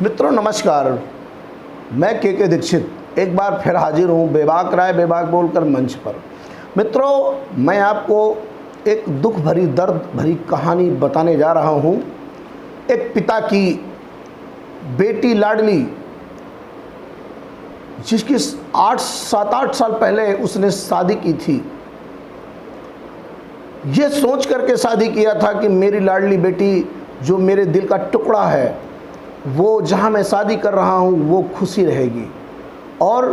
मित्रों नमस्कार, मैं के दीक्षित एक बार फिर हाजिर हूँ बेबाक राय बेबाक बोलकर मंच पर। मित्रों, मैं आपको एक दुख भरी दर्द भरी कहानी बताने जा रहा हूँ। एक पिता की बेटी लाडली, जिसकी 7-8 साल पहले उसने शादी की थी, ये सोच करके शादी किया था कि मेरी लाडली बेटी जो मेरे दिल का टुकड़ा है, वो जहाँ मैं शादी कर रहा हूँ वो खुशी रहेगी और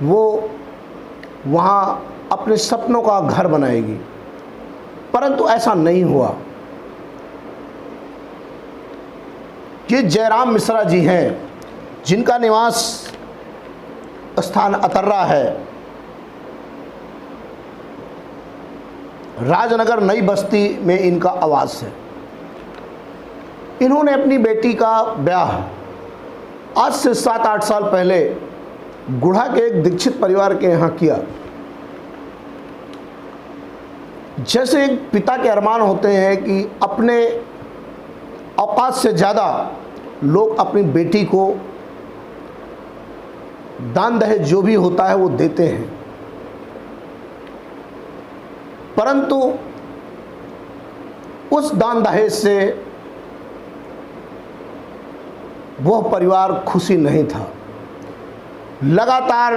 वो वहाँ अपने सपनों का घर बनाएगी। परंतु ऐसा नहीं हुआ। ये जयराम मिश्रा जी हैं, जिनका निवास स्थान अतर्रा है, राजनगर नई बस्ती में इनका आवास है। इन्होंने अपनी बेटी का ब्याह आज से 7-8 साल पहले गुढ़ा के एक दीक्षित परिवार के यहाँ किया। जैसे एक पिता के अरमान होते हैं कि अपने औकात से ज़्यादा लोग अपनी बेटी को दान दहेज जो भी होता है वो देते हैं, परंतु उस दान दहेज से वह परिवार खुशी नहीं था। लगातार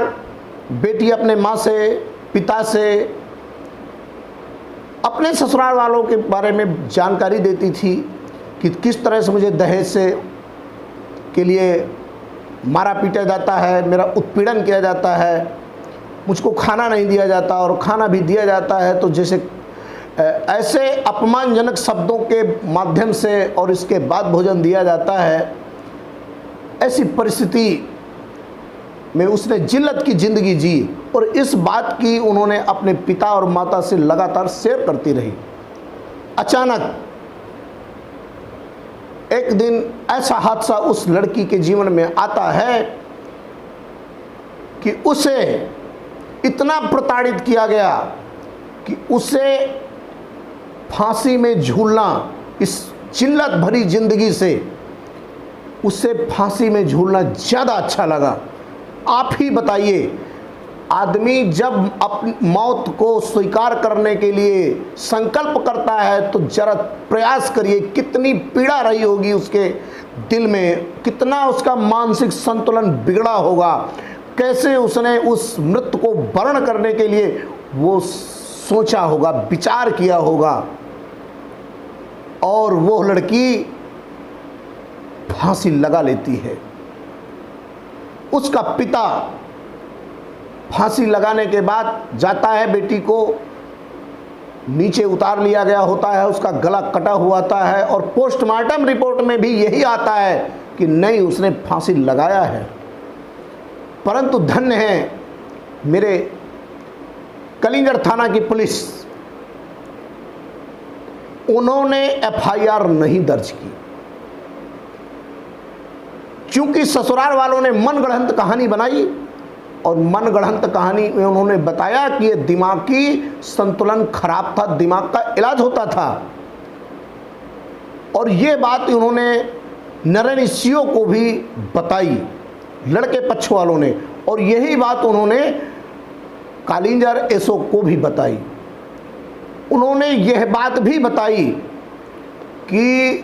बेटी अपने माँ से, पिता से, अपने ससुराल वालों के बारे में जानकारी देती थी कि किस तरह से मुझे दहेज से के लिए मारा पीटा जाता है, मेरा उत्पीड़न किया जाता है, मुझको खाना नहीं दिया जाता और खाना भी दिया जाता है तो जैसे ऐसे अपमानजनक शब्दों के माध्यम से और इसके बाद भोजन दिया जाता है। ऐसी परिस्थिति में उसने जिल्लत की ज़िंदगी जी और इस बात की उन्होंने अपने पिता और माता से लगातार शेयर करती रही। अचानक एक दिन ऐसा हादसा उस लड़की के जीवन में आता है कि उसे इतना प्रताड़ित किया गया कि उसे फांसी में झूलना, इस जिल्लत भरी ज़िंदगी से उससे फांसी में झूलना ज़्यादा अच्छा लगा। आप ही बताइए, आदमी जब अपनी मौत को स्वीकार करने के लिए संकल्प करता है तो जरा प्रयास करिए कितनी पीड़ा रही होगी उसके दिल में, कितना उसका मानसिक संतुलन बिगड़ा होगा, कैसे उसने उस मृत्यु को वर्ण करने के लिए वो सोचा होगा, विचार किया होगा। और वो लड़की फांसी लगा लेती है। उसका पिता फांसी लगाने के बाद जाता है, बेटी को नीचे उतार लिया गया होता है, उसका गला कटा हुआ होता है और पोस्टमार्टम रिपोर्ट में भी यही आता है कि नहीं, उसने फांसी लगाया है। परंतु धन्य है मेरे कलिंगर थाना की पुलिस, उन्होंने एफआईआर नहीं दर्ज की, क्योंकि ससुराल वालों ने मनगढ़ंत कहानी बनाई और मनगढ़ंत कहानी में उन्होंने बताया कि ये दिमागी संतुलन खराब था, दिमाग का इलाज होता था। और ये बात उन्होंने नरनिशियों को भी बताई, लड़के पक्ष वालों ने, और यही बात उन्होंने कालिंजर एसओ को भी बताई। उन्होंने यह बात भी बताई कि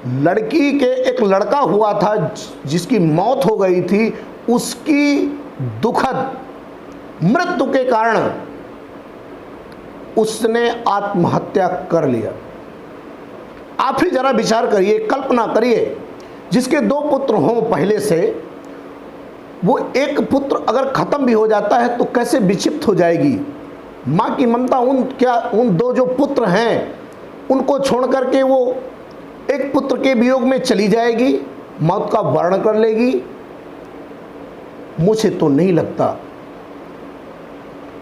लड़की के एक लड़का हुआ था जिसकी मौत हो गई थी, उसकी दुखद मृत्यु के कारण उसने आत्महत्या कर लिया। आप ही जरा विचार करिए, कल्पना करिए, जिसके 2 पुत्र हों पहले से, वो एक पुत्र अगर खत्म भी हो जाता है तो कैसे विक्षिप्त हो जाएगी। माँ की ममता उन 2 जो पुत्र हैं उनको छोड़ करके वो एक पुत्र के वियोग में चली जाएगी, मौत का वर्ण कर लेगी। मुझे तो नहीं लगता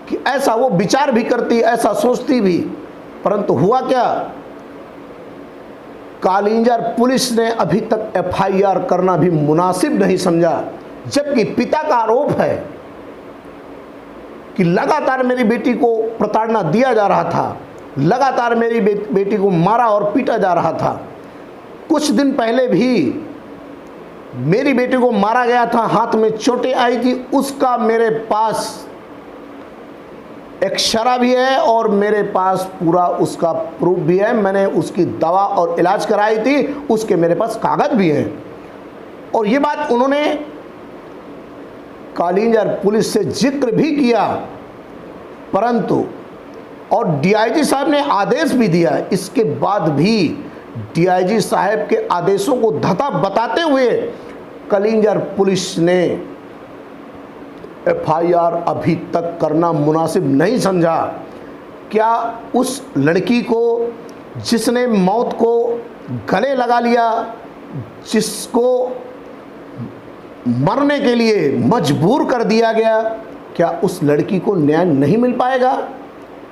कि ऐसा वो विचार भी करती, ऐसा सोचती भी। परंतु हुआ क्या, कालिंजर पुलिस ने अभी तक एफआईआर करना भी मुनासिब नहीं समझा, जबकि पिता का आरोप है कि लगातार मेरी बेटी को प्रताड़ना दिया जा रहा था, लगातार मेरी बेटी को मारा और पीटा जा रहा था। कुछ दिन पहले भी मेरी बेटी को मारा गया था, हाथ में चोटें आई थी, उसका मेरे पास एक शरा भी है और मेरे पास पूरा उसका प्रूफ भी है। मैंने उसकी दवा और इलाज कराई थी, उसके मेरे पास कागज भी हैं। और ये बात उन्होंने कालिंजर पुलिस से जिक्र भी किया, परंतु और डीआईजी साहब ने आदेश भी दिया। इसके बाद भी डीआईजी साहब के आदेशों को धता बताते हुए कालिंजर पुलिस ने एफआईआर अभी तक करना मुनासिब नहीं समझा। क्या उस लड़की को जिसने मौत को गले लगा लिया, जिसको मरने के लिए मजबूर कर दिया गया, क्या उस लड़की को न्याय नहीं मिल पाएगा?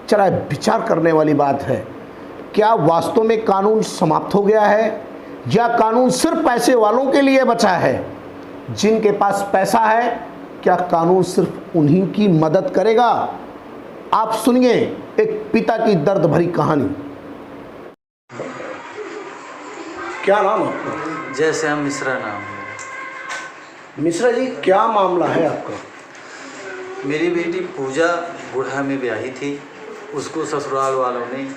चला विचार करने वाली बात है। क्या वास्तव में कानून समाप्त हो गया है या कानून सिर्फ पैसे वालों के लिए बचा है? जिनके पास पैसा है, क्या कानून सिर्फ उन्हीं की मदद करेगा? आप सुनिए एक पिता की दर्द भरी कहानी। क्या नाम आपका? जयश्याम मिश्रा नाम है। मिश्रा जी, क्या मामला है आपका? मेरी बेटी पूजा बुढ़ा में ब्याही थी। उसको ससुराल वालों ने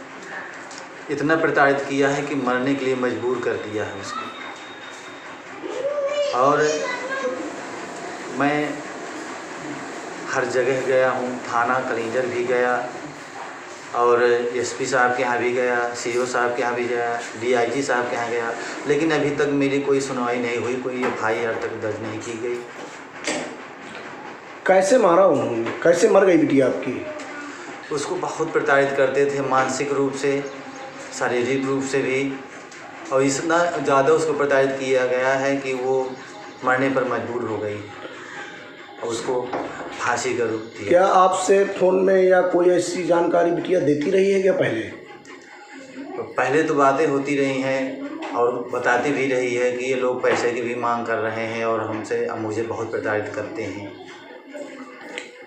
इतना प्रताड़ित किया है कि मरने के लिए मजबूर कर दिया है उसको। और मैं हर जगह गया हूँ, थाना कालिंजर भी गया और एसपी साहब के यहाँ भी गया, सीओ साहब के यहाँ भी गया, डीआईजी साहब के यहाँ गया, लेकिन अभी तक मेरी कोई सुनवाई नहीं हुई, कोई एफआईआर तक दर्ज नहीं की गई। कैसे मारा उन्होंने? कैसे मर गई बेटी आपकी? उसको बहुत प्रताड़ित करते थे, मानसिक रूप से, शारीरिक रूप से भी, और इतना ज़्यादा उसको प्रताड़ित किया गया है कि वो मरने पर मजबूर हो गई और उसको फांसी का रूप दिया। क्या आपसे फ़ोन में या कोई ऐसी जानकारी बिटिया देती रही है क्या पहले? पहले तो बातें होती रही हैं और बताती भी रही है कि ये लोग पैसे की भी मांग कर रहे हैं और हमसे मुझे बहुत प्रताड़ित करते हैं।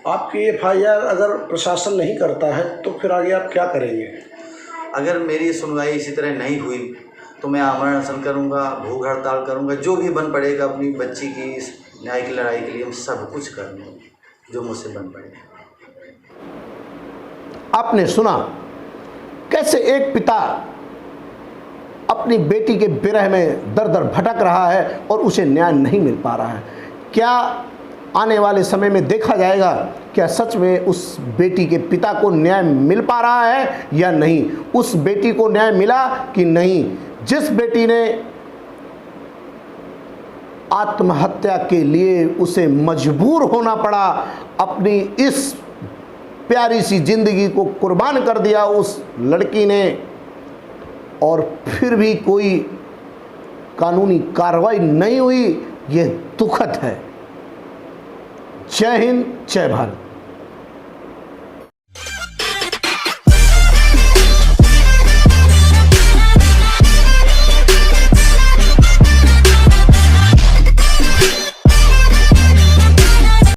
आपकी एफआईआर अगर प्रशासन नहीं करता है तो फिर आगे आप क्या करेंगे? अगर मेरी सुनवाई इसी तरह नहीं हुई तो मैं आमरण अनशन करूँगा, भूख हड़ताल करूँगा, जो भी बन पड़ेगा अपनी बच्ची की इस न्याय की लड़ाई के लिए हम सब कुछ करूँगा जो मुझसे बन पड़ेगा। आपने सुना कैसे एक पिता अपनी बेटी के विरह में दर दर भटक रहा है और उसे न्याय नहीं मिल पा रहा है। क्या आने वाले समय में देखा जाएगा क्या सच में उस बेटी के पिता को न्याय मिल पा रहा है या नहीं? उस बेटी को न्याय मिला कि नहीं? जिस बेटी ने आत्महत्या के लिए उसे मजबूर होना पड़ा, अपनी इस प्यारी सी जिंदगी को कुर्बान कर दिया उस लड़की ने, और फिर भी कोई कानूनी कार्रवाई नहीं हुई, यह दुखद है। जय हिंद, जय भारत।